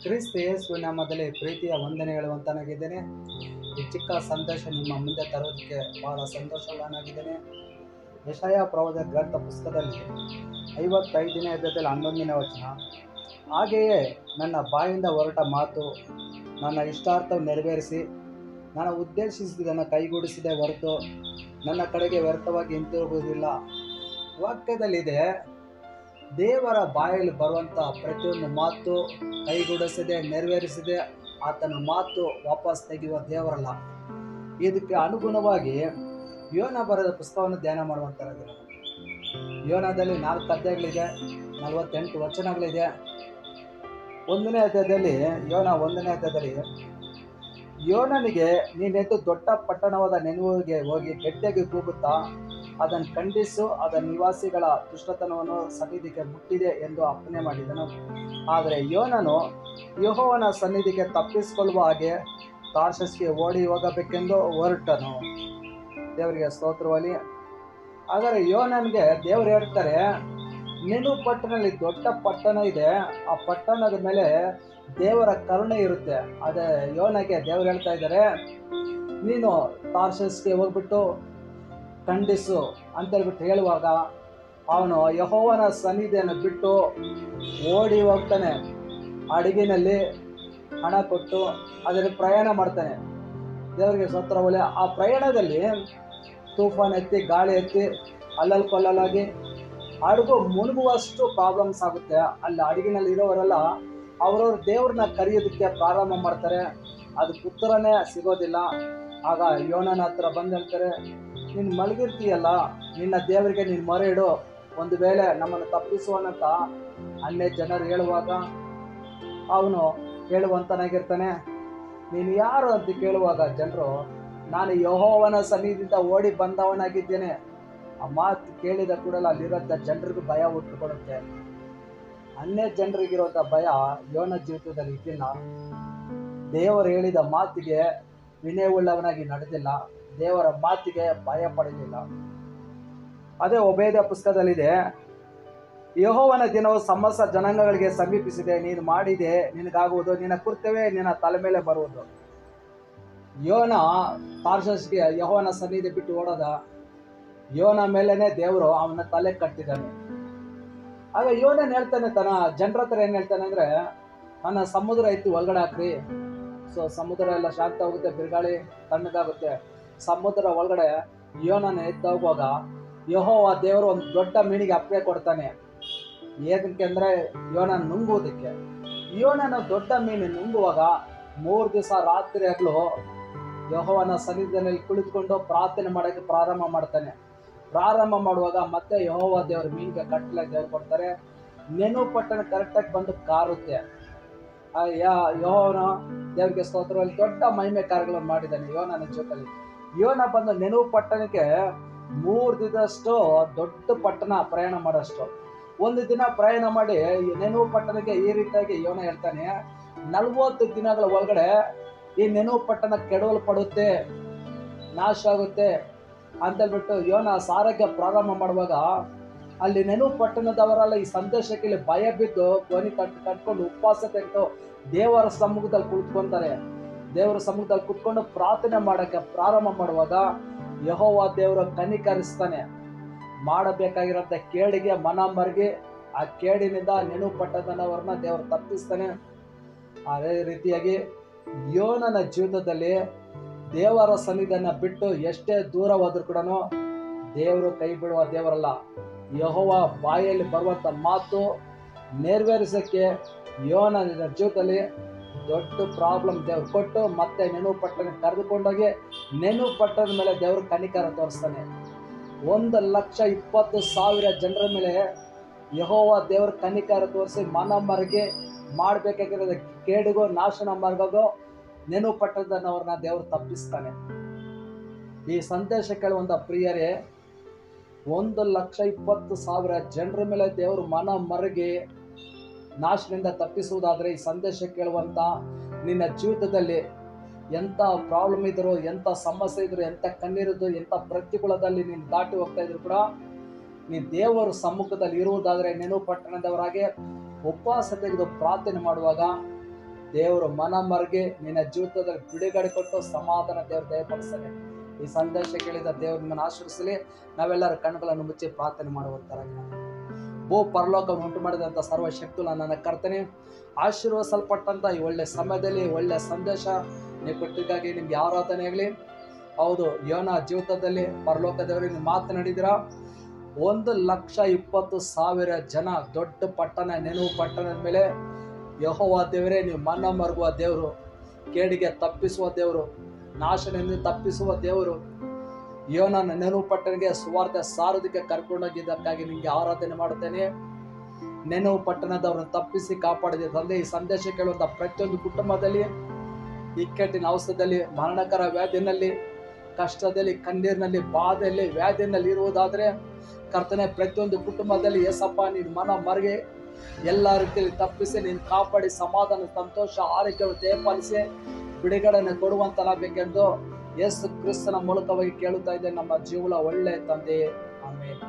ಕ್ರಿಸ್ತ ಯೇಸು ನಾಮದಲ್ಲಿ ಪ್ರೀತಿಯ ವಂದನೆಗಳು ಅಂತನಾಗಿದ್ದೇನೆ. ಈ ಚಿಕ್ಕ ಸಂದೇಶ ನಿಮ್ಮ ಮುಂದೆ ತರೋದಕ್ಕೆ ಬಹಳ ಸಂತೋಷವನ್ನಾಗಿದ್ದೇನೆ. ಯೆಶಾಯ ಪ್ರವಾದ ಗ್ರಂಥ ಪುಸ್ತಕದಲ್ಲಿ 55ನೇ ಅಧ್ಯಾಯದಲ್ಲಿ 11ನೇ ವಚನ, ಹಾಗೆಯೇ ನನ್ನ ಬಾಯಿಂದ ಹೊರಟ ಮಾತು ನನ್ನ ಇಷ್ಟಾರ್ಥವನ್ನು ನೆರವೇರಿಸಿ ನಾನು ಉದ್ದೇಶಿಸಿದ್ದನ್ನು ಕೈಗೂಡಿಸಿದೆ ಹೊರತು ನನ್ನ ಕಡೆಗೆ ವ್ಯರ್ಥವಾಗಿ ಹಿಂತಿರುಗುವುದಿಲ್ಲ. ವಾಕ್ಯದಲ್ಲಿದೆ, ದೇವರ ಬಾಯಲ್ಲಿ ಬರುವಂಥ ಪ್ರತಿಯೊಂದು ಮಾತು ಕೈಗೂಡಿಸದೆ ನೆರವೇರಿಸದೆ ಆತನ ಮಾತು ವಾಪಸ್ ತೆಗೆಯುವ ದೇವರಲ್ಲ. ಇದಕ್ಕೆ ಅನುಗುಣವಾಗಿ ಯೋನ ಬರೆದ ಪುಸ್ತಕವನ್ನು ಧ್ಯಾನ ಮಾಡುವಂಥದ್ದು. ಯೋನದಲ್ಲಿ 4 ಅಧ್ಯಾಯಗಳಿದೆ, 48 ವಚನಗಳಿದೆ. 1ನೇ ಅಧ್ಯಾಯದಲ್ಲಿ ಯೋನ 1ನೇ ಅಧ್ಯಾಯದಲ್ಲಿ, ಯೋನನಿಗೆ ನೀನೆದ್ದು ದೊಡ್ಡ ಪಟ್ಟಣವಾದ ನೆನವಿಗೆ ಹೋಗಿ ಗಟ್ಟಿಯಾಗಿ ಕೂಗುತ್ತಾ ಅದನ್ನು ಖಂಡಿಸು, ಅದರ ನಿವಾಸಿಗಳ ದುಷ್ಟತನವನ್ನು ಸನ್ನಿಧಿಗೆ ಮುಟ್ಟಿದೆ ಎಂದು ಅಪ್ಪಣೆ ಮಾಡಿದನು. ಆದರೆ ಯೋನನು ಯೆಹೋವನ ಸನ್ನಿಧಿಗೆ ತಪ್ಪಿಸಿಕೊಳ್ಳುವ ಹಾಗೆ ತಾರ್ಷೀಷಿಗೆ ಓಡಿ ಹೋಗಬೇಕೆಂದು ಹೊರಟನು. ದೇವರಿಗೆ ಸ್ತೋತ್ರವಲ್ಲಿ. ಹಾಗಾದರೆ ಯೋನನಿಗೆ ದೇವರು ಹೇಳ್ತಾರೆ, ನೆನವು ಪಟ್ಟಣದಲ್ಲಿ ದೊಡ್ಡ ಪಟ್ಟಣ ಇದೆ, ಆ ಪಟ್ಟಣದ ಮೇಲೆ ದೇವರ ಕರುಣೆ ಇರುತ್ತೆ. ಅದೇ ಯೋನಗೆ ದೇವರು ಹೇಳ್ತಾ ಇದ್ದಾರೆ, ನೀನು ತಾರ್ಷೀಷಿಗೆ ಹೋಗ್ಬಿಟ್ಟು ಖಂಡಿಸು ಅಂತೇಳ್ಬಿಟ್ಟು ಹೇಳುವಾಗ ಅವನು ಯೆಹೋವನ ಸನ್ನಿಧಿಯನ್ನು ಬಿಟ್ಟು ಓಡಿ ಹೋಗ್ತಾನೆ. ಹಡಗಿನಲ್ಲಿ ಹಣ ಕೊಟ್ಟು ಅದರಲ್ಲಿ ಪ್ರಯಾಣ ಮಾಡ್ತಾನೆ. ದೇವರಿಗೆ ಸ್ತೋತ್ರವಲ್ಲಿ. ಆ ಪ್ರಯಾಣದಲ್ಲಿ ತೂಫಾನ್ ಎತ್ತಿ, ಗಾಳಿ ಎತ್ತಿ, ಅಲ್ಲಲ್ಲಿ ಕೊಲ್ಲಲಾಗಿ ಹಡಗು ಮುಳುಗುವಷ್ಟು ಪ್ರಾಬ್ಲಮ್ಸ್ ಆಗುತ್ತೆ. ಅಲ್ಲಿ ಹಡಗಿನಲ್ಲಿ ಇರೋವರೆಲ್ಲ ಅವರವ್ರ ದೇವ್ರನ್ನ ಕರೆಯೋದಕ್ಕೆ ಪ್ರಾರಂಭ ಮಾಡ್ತಾರೆ. ಅದಕ್ಕೆ ಉತ್ತರನೇ ಸಿಗೋದಿಲ್ಲ. ಆಗ ಯೋನನ ಹತ್ರ ಬಂದು ಹೇಳ್ತಾರೆ, ನೀನು ಮಲಗಿರ್ತೀಯಲ್ಲ, ನಿನ್ನ ದೇವರಿಗೆ ನೀನು ಮೊರೆ ಇಡು, ಒಂದು ವೇಳೆ ನಮ್ಮನ್ನು ತಪ್ಪಿಸುವನಂತ ಅನ್ಯ ಜನರು ಹೇಳುವಾಗ ಅವನು ಹೇಳುವಂತನಾಗಿರ್ತಾನೆ. ನೀನು ಯಾರು ಅಂತ ಕೇಳುವಾಗ ಜನರು, ನಾನು ಯೆಹೋವನ ಸನ್ನಿಧಿಯಿಂದ ಓಡಿ ಬಂದವನಾಗಿದ್ದೇನೆ. ಆ ಮಾತು ಕೇಳಿದ ಕೂಡಲೇ ಅಲ್ಲಿರೋಂಥ ಜನರಿಗೂ ಭಯ ಹುಟ್ಟುಕೊಡುತ್ತೆ. ಅನ್ಯ ಜನರಿಗಿರುವಂಥ ಭಯ ಯೋನ ಜೀವಿತದಲ್ಲಿ ಇದ್ದಿಲ್ಲ. ದೇವರು ಹೇಳಿದ ಮಾತಿಗೆ ವಿನಯವುಳ್ಳವನಾಗಿ ನಡೆದಿಲ್ಲ, ದೇವರ ಮಾತಿಗೆ ಭಯ ಪಡಲಿಲ್ಲ. ಅದೇ ಒಬೇದ್ಯ ಪುಸ್ತಕದಲ್ಲಿದೆ, ಯೆಹೋವನ ದಿನವು ಸಮಸ್ತ ಜನಾಂಗಗಳಿಗೆ ಸಮೀಪಿಸಿದೆ, ನೀನು ಮಾಡಿದೆ ನಿನಗಾಗುವುದು, ನಿನ್ನ ಕೃತ್ಯವೇ ನಿನ್ನ ತಲೆ ಮೇಲೆ ಬರುವುದು. ಯೋನ ತಾರ್ಷೀಷಿಗೆ ಯೆಹೋವನ ಸನ್ನಿಧಿ ಬಿಟ್ಟು ಓಡೋದ. ಯೋನ ಮೇಲೇನೆ ದೇವರು ಅವನ ತಲೆ ಕಟ್ಟಿದ್ದಾನೆ. ಆಗ ಯೋನನ್ ಹೇಳ್ತಾನೆ, ತನ್ನ ಜನರ ಹತ್ರ ಏನ್ ಹೇಳ್ತಾನೆ ಅಂದ್ರೆ, ನನ್ನ ಸಮುದ್ರ ಎತ್ತಿ ಒಳಗಡೆ ಹಾಕ್ರಿ. ಸೊ ಸಮುದ್ರ ಎಲ್ಲ ಶಾಂತ ಹೋಗುತ್ತೆ, ಬಿರುಗಾಳಿ ತಣ್ಣಗಾಗುತ್ತೆ. ಸಮುದ್ರ ಒಳಗಡೆ ಯೋನನ ಎದ್ದೋಗುವಾಗ ಯೆಹೋವ ದೇವರು ಒಂದು ದೊಡ್ಡ ಮೀನಿಗೆ ಅಪ್ಪಣೆ ಕೊಡ್ತಾನೆ. ಏನಕ್ಕೆ ಅಂದ್ರೆ ಯೋನನ ನುಂಗುವುದಕ್ಕೆ. ಯೋನನ ದೊಡ್ಡ ಮೀನು ನುಂಗುವಾಗ 3 ದಿವಸ ರಾತ್ರಿ ಹಗಲು ಯೆಹೋವನ ಸನ್ನಿಧಿಯಲ್ಲಿ ಕುಳಿತುಕೊಂಡು ಪ್ರಾರ್ಥನೆ ಮಾಡೋಕ್ಕೆ ಪ್ರಾರಂಭ ಮಾಡ್ತಾನೆ. ಪ್ರಾರಂಭ ಮಾಡುವಾಗ ಮತ್ತೆ ಯೆಹೋವ ದೇವರು ಮೀನಿಗೆ ಕಟ್ಟಲೆ ದೇವ್ರು ಕೊಡ್ತಾರೆ. ನೆನವು ಪಟ್ಟಣ ಕರೆಕ್ಟಾಗಿ ಬಂದು ಕಾರುತ್ತೆ. ಯೆಹೋವನ ದೇವರಿಗೆ ಸ್ತೋತ್ರದಲ್ಲಿ ದೊಡ್ಡ ಮಹಿಮೆ ಕಾರ್ಯಗಳನ್ನು ಮಾಡಿದ್ದಾನೆ ಯೋನನ ಜೊತೆಲಿ. ಯೋನ ಬಂದು ನೆನವು ಪಟ್ಟಣಕ್ಕೆ 3 ದಿನದಷ್ಟು ದೊಡ್ಡ ಪಟ್ಟಣ ಪ್ರಯಾಣ ಮಾಡೋಷ್ಟು. ಒಂದು ದಿನ ಪ್ರಯಾಣ ಮಾಡಿ ನೆನವು ಪಟ್ಟಣಕ್ಕೆ ಈ ರೀತಿಯಾಗಿ ಯೋನ ಹೇಳ್ತಾನೆ, 40 ದಿನಗಳ ಒಳಗಡೆ ಈ ನೆನವು ಪಟ್ಟಣ ಕೆಡವಲ್ಪಡುತ್ತೆ, ನಾಶ ಆಗುತ್ತೆ ಅಂತೇಳ್ಬಿಟ್ಟು ಯೋನ ಸಾರಕ್ಕೆ ಪ್ರಾರಂಭ ಮಾಡುವಾಗ ಅಲ್ಲಿ ನೆನವು ಪಟ್ಟಣದವರೆಲ್ಲ ಈ ಸಂದೇಶಕ್ಕೆ ಇಲ್ಲಿ ಭಯ ಬಿದ್ದು ಧ್ವನಿ ಕಟ್ಕೊಂಡು ಉಪವಾಸ ತೆಗೆದು ದೇವರ ಸಮ್ಮುಖದಲ್ಲಿ ಕುಳಿತುಕೊಂತಾರೆ. ದೇವರ ಸಮ್ಮುಖದಲ್ಲಿ ಕುತ್ಕೊಂಡು ಪ್ರಾರ್ಥನೆ ಮಾಡೋಕ್ಕೆ ಪ್ರಾರಂಭ ಮಾಡುವಾಗ ಯೆಹೋವ ದೇವರು ಕನಿಕರಿಸ್ತಾನೆ. ಮಾಡಬೇಕಾಗಿರೋಂಥ ಕೇಡಿಗೆ ಮನ ಮರಗಿ ಆ ಕೇಡಿನಿಂದ ನೆನವು ಪಟ್ಟಣದವರನ್ನ ದೇವರು ತಪ್ಪಿಸ್ತಾನೆ. ಅದೇ ರೀತಿಯಾಗಿ ಯೋನನ ಜೀವಿತದಲ್ಲಿ ದೇವರ ಸನ್ನಿಧಿಯನ್ನ ಬಿಟ್ಟು ಎಷ್ಟೇ ದೂರ ಹೋದ್ರೂ ಕೂಡ ದೇವರು ಕೈ ಬಿಡುವ ದೇವರಲ್ಲ. ಯೆಹೋವ ಬಾಯಲ್ಲಿ ಬರುವಂಥ ಮಾತು ನೆರವೇರಿಸೋಕ್ಕೆ ಯೋನನ ಜೀವಿತದಲ್ಲಿ ದೊಡ್ಡ ಪ್ರಾಬ್ಲಮ್ ದೇವ್ರು ಕೊಟ್ಟು ಮತ್ತೆ ನೆನವು ಪಟ್ಟಣಕ್ಕೆ ಕರೆದುಕೊಂಡೋಗಿ ನೆನವು ಪಟ್ಟಣದ ಮೇಲೆ ದೇವರು ಕನಿಕರ ತೋರಿಸ್ತಾನೆ. 1,20,000 ಜನರ ಮೇಲೆ ಯೆಹೋವ ದೇವರು ಕನಿಕರ ತೋರಿಸಿ ಮನ ಮರಗಿ ಮಾಡಬೇಕಾಗಿರೋದ ಕೇಡಿಗೋ ನಾಶನ ಮಾರ್ಗೋ ನೆನವು ಪಟ್ಟಣದವ್ರನ್ನ ದೇವರು ತಪ್ಪಿಸ್ತಾನೆ. ಈ ಸಂದೇಶ ಕೇಳುವಂಥ ಪ್ರಿಯರೇ, 1,20,000 ಜನರ ಮೇಲೆ ದೇವರು ಮನ ಮರಗಿ ನಾಶದಿಂದ ತಪ್ಪಿಸುವುದಾದರೆ, ಈ ಸಂದೇಶ ಕೇಳುವಂಥ ನಿನ್ನ ಜೀವಿತದಲ್ಲಿ ಎಂಥ ಪ್ರಾಬ್ಲಮ್ ಇದ್ರು, ಎಂಥ ಸಮಸ್ಯೆ ಇದ್ರು, ಎಂಥ ಕಣ್ಣೀರಿದ್ದು, ಎಂಥ ಪ್ರತಿಕೂಲದಲ್ಲಿ ನೀನು ದಾಟಿ ಹೋಗ್ತಾ ಇದ್ರು ಕೂಡ ನೀನು ದೇವರ ಸಮ್ಮುಖದಲ್ಲಿ ಇರುವುದಾದರೆ ನೆನವು ಪಟ್ಟಣದವರಾಗೆ ಉಪವಾಸ ತೆಗೆದು ಪ್ರಾರ್ಥನೆ ಮಾಡುವಾಗ ದೇವರು ಮನ ಮರ್ಗೆ ನಿನ್ನ ಜೀವಿತದಲ್ಲಿ ಬಿಡುಗಡೆ ಕೊಟ್ಟು ಸಮಾಧಾನ ದೇವರು ದಯಪಾಲಿಸ್ತಾನೆ. ಈ ಸಂದೇಶ ಕೇಳಿದ ದೇವರು ನಿಮ್ಮನ್ನು ಆಶೀರ್ವದಿಸಲಿ. ನಾವೆಲ್ಲರ ಕಣ್ಣುಗಳನ್ನು ಮುಚ್ಚಿ ಪ್ರಾರ್ಥನೆ ಮಾಡುವಂತರಾಗಿ. ಭೂ ಪರಲೋಕವನ್ನು ಉಂಟು ಮಾಡಿದಂಥ ಸರ್ವಶಕ್ತುಲ ನನ್ನ ಕರ್ತನೆ, ಆಶೀರ್ವದಿಸಲ್ಪಟ್ಟಂತ ಈ ಒಳ್ಳೆ ಸಮಯದಲ್ಲಿ ಒಳ್ಳೆ ಸಂದೇಶ ನೀವು ಕೊಟ್ಟಿದ್ದಾಗಿ ನಿಮ್ಗೆ ಆರಾಧನೆ ಆಗಲಿ. ಹೌದು, ಯೋನ ಜೀವಿತದಲ್ಲಿ ಪರಲೋಕದವರಿಗೆ ನೀವು ಮಾತನಾಡಿದಿರಾ. 1,20,000 ಜನ ದೊಡ್ಡ ಪಟ್ಟಣ ನೆನವು ಪಟ್ಟಣದ ಮೇಲೆ ಯೆಹೋವ ದೇವರೇ ನೀವು ಮನ ಮರುಗುವ ದೇವರು, ಕೇಡಿಗೆ ತಪ್ಪಿಸುವ ದೇವರು, ನಾಶನದಿಂದ ತಪ್ಪಿಸುವ ದೇವರು. ಯೋನನ ನೆನವು ಪಟ್ಟಣಕ್ಕೆ ಸುವಾರ್ತೆ ಸಾರೋದಕ್ಕೆ ಕರ್ಕೊಂಡೋಗಿದ್ದಕ್ಕಾಗಿ ನಿಮಗೆ ಆರಾಧನೆ ಮಾಡುತ್ತೇನೆ. ನೆನವು ಪಟ್ಟಣದವರನ್ನು ತಪ್ಪಿಸಿ ಕಾಪಾಡಿದೆ ತಂದೆ. ಈ ಸಂದೇಶ ಕೇಳುವಂಥ ಪ್ರತಿಯೊಂದು ಕುಟುಂಬದಲ್ಲಿ ಇಕ್ಕಟ್ಟಿನ ಔಷಧದಲ್ಲಿ, ಮರಣಕರ ವ್ಯಾಧಿನಲ್ಲಿ, ಕಷ್ಟದಲ್ಲಿ, ಕಣ್ಣೀರಿನಲ್ಲಿ, ಬಾಧೆಯಲ್ಲಿ, ವ್ಯಾಧಿಯಲ್ಲಿ ಇರುವುದಾದರೆ ಕರ್ತನೆ, ಪ್ರತಿಯೊಂದು ಕುಟುಂಬದಲ್ಲಿ ಯೇಸಪ್ಪ ನೀನು ಮನ ಮರೆಗೆ ಎಲ್ಲ ರೀತಿಯಲ್ಲಿ ತಪ್ಪಿಸಿ ನೀನು ಕಾಪಾಡಿ ಸಮಾಧಾನ, ಸಂತೋಷ, ಆರೋಗ್ಯವನ್ನು ದಯಪಾಲಿಸಿ ಬಿಡುಗಡೆಯನ್ನು ಕೊಡುವಂತನಾಗಬೇಕೆಂದು ಯೇಸು ಕ್ರಿಸ್ತನ ಮೂಲಕವಾಗಿ ಕೇಳುತ್ತಾ ಇದ್ದೆ ನಮ್ಮ ಜೀವನ ಒಳ್ಳೆಯ ತಂದೆಯೇ. ಆಮೇಲೆ